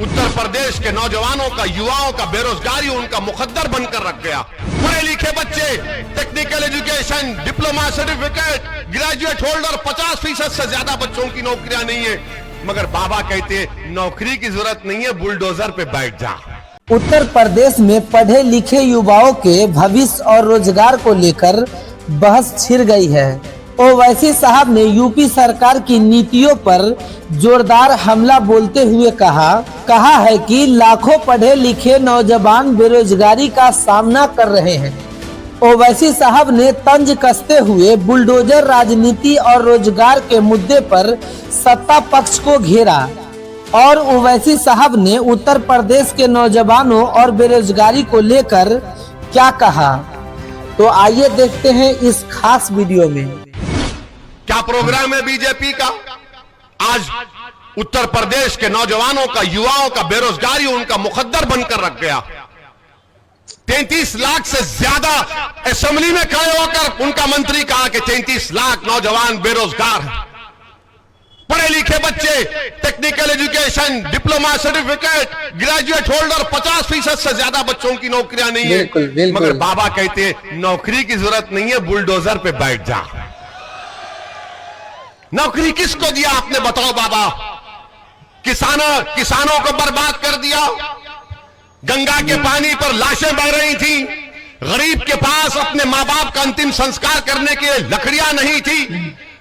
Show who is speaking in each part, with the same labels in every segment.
Speaker 1: उत्तर प्रदेश के नौजवानों का, युवाओं का बेरोजगारी उनका मुकद्दर बनकर रख गया। पढ़े लिखे बच्चे, technical education, diploma certificate, graduate holder, 50% से ज्यादा बच्चों की नौकरियां नहीं है। मगर बाबा कहते नौकरी की जरूरत नहीं है, बुलडोजर पे बैठ जा।
Speaker 2: उत्तर प्रदेश में पढ़े लिखे युवाओं के भविष्य और रोजगार को लेकर बहस छिड़ गई है। ओवैसी साहब ने यूपी सरकार की नीतियों पर जोरदार हमला बोलते हुए कहा है कि लाखों पढ़े लिखे नौजवान बेरोजगारी का सामना कर रहे हैं। ओवैसी साहब ने तंज कसते हुए बुलडोजर राजनीति और रोजगार के मुद्दे पर सत्ता पक्ष को घेरा और ओवैसी साहब ने उत्तर प्रदेश के नौजवानों और बेरोजगारी को लेकर क्या कहा, तो आइए देखते हैं इस खास वीडियो में।
Speaker 1: क्या प्रोग्राम है बीजेपी का? आज उत्तर प्रदेश के नौजवानों का, युवाओं का बेरोजगारी उनका मुकद्दर बनकर रख गया। 33 लाख से ज्यादा असेंबली में खड़े होकर उनका मंत्री कहा कि 33 लाख नौजवान बेरोजगार हैं। पढ़े लिखे बच्चे, technical education, diploma certificate, graduate holder, 50% से ज्यादा बच्चों की नौकरियां नहीं है।
Speaker 2: बिल्कुल।
Speaker 1: मगर बाबा कहते नौकरी की जरूरत नहीं है, बुलडोजर पे बैठ जा। नौकरी किसको दिया आपने, बताओ बाबा? किसानों को बर्बाद कर दिया। गंगा के पानी पर लाशें बह रही थी। गरीब के पास अपने मां बाप का अंतिम संस्कार करने के लिए लकड़ियां नहीं थी,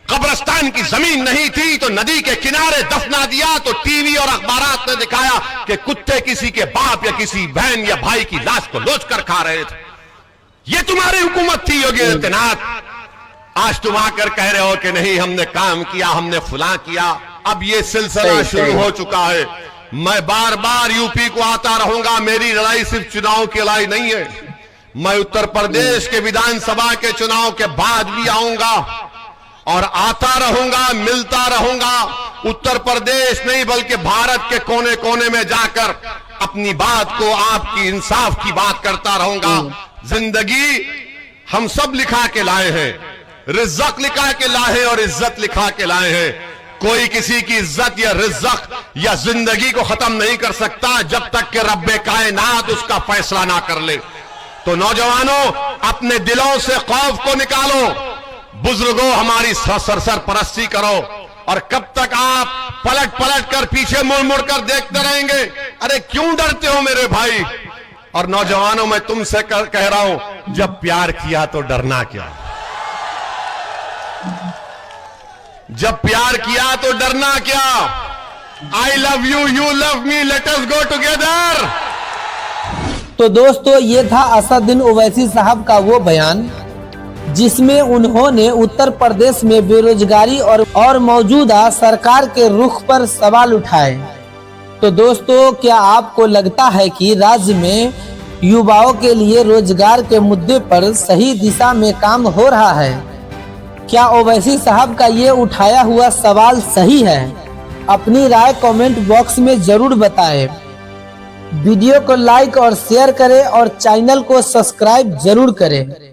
Speaker 1: कब्रिस्तान की जमीन नहीं थी, तो नदी के किनारे दफना दिया। तो टीवी और अखबारात ने दिखाया कि कुत्ते किसी के बाप या किसी बहन या भाई की लाश को लोच कर खा रहे थे। ये तुम्हारी हुकूमत थी योगी आदित्यनाथ। आज तुम आकर कह रहे हो कि नहीं हमने काम किया, हमने फुला किया। अब ये सिलसिला शुरू हो चुका है। मैं बार बार यूपी को आता रहूंगा। मेरी लड़ाई सिर्फ चुनाव की लड़ाई नहीं है। मैं उत्तर प्रदेश के विधानसभा के चुनाव के बाद भी आऊंगा और आता रहूंगा, मिलता रहूंगा। उत्तर प्रदेश नहीं बल्कि भारत के कोने कोने में जाकर अपनी बात को, आपकी इंसाफ की बात करता रहूंगा। जिंदगी हम सब लिखा के लाए हैं, रिज़्क़ लिखा के लाए और इज्जत लिखा के लाए हैं। कोई किसी की इज्जत या रिज़्क़ या जिंदगी को खत्म नहीं कर सकता जब तक कि रब्बे कायनात उसका फैसला ना कर ले। तो नौजवानों, अपने दिलों से खौफ को निकालो। बुजुर्गों, हमारी सरपरस्ती करो। और कब तक आप पलट पलट कर, पीछे मुड़ मुड़ कर देखते रहेंगे? अरे क्यों डरते हो मेरे भाई? और नौजवानों, मैं तुमसे कह रहा हूं, जब प्यार किया तो डरना क्या? जब प्यार किया तो डरना क्या? I love you, you love me, let us go together.
Speaker 2: तो दोस्तों, ये था असदुद्दीन ओवैसी साहब का वो बयान जिसमें उन्होंने उत्तर प्रदेश में बेरोजगारी और मौजूदा सरकार के रुख पर सवाल उठाए। तो दोस्तों, क्या आपको लगता है कि राज्य में युवाओं के लिए रोजगार के मुद्दे पर सही दिशा में काम हो रहा है? क्या ओवैसी साहब का ये उठाया हुआ सवाल सही है? अपनी राय कमेंट बॉक्स में जरूर बताएं। वीडियो को लाइक और शेयर करें और चैनल को सब्सक्राइब जरूर करें।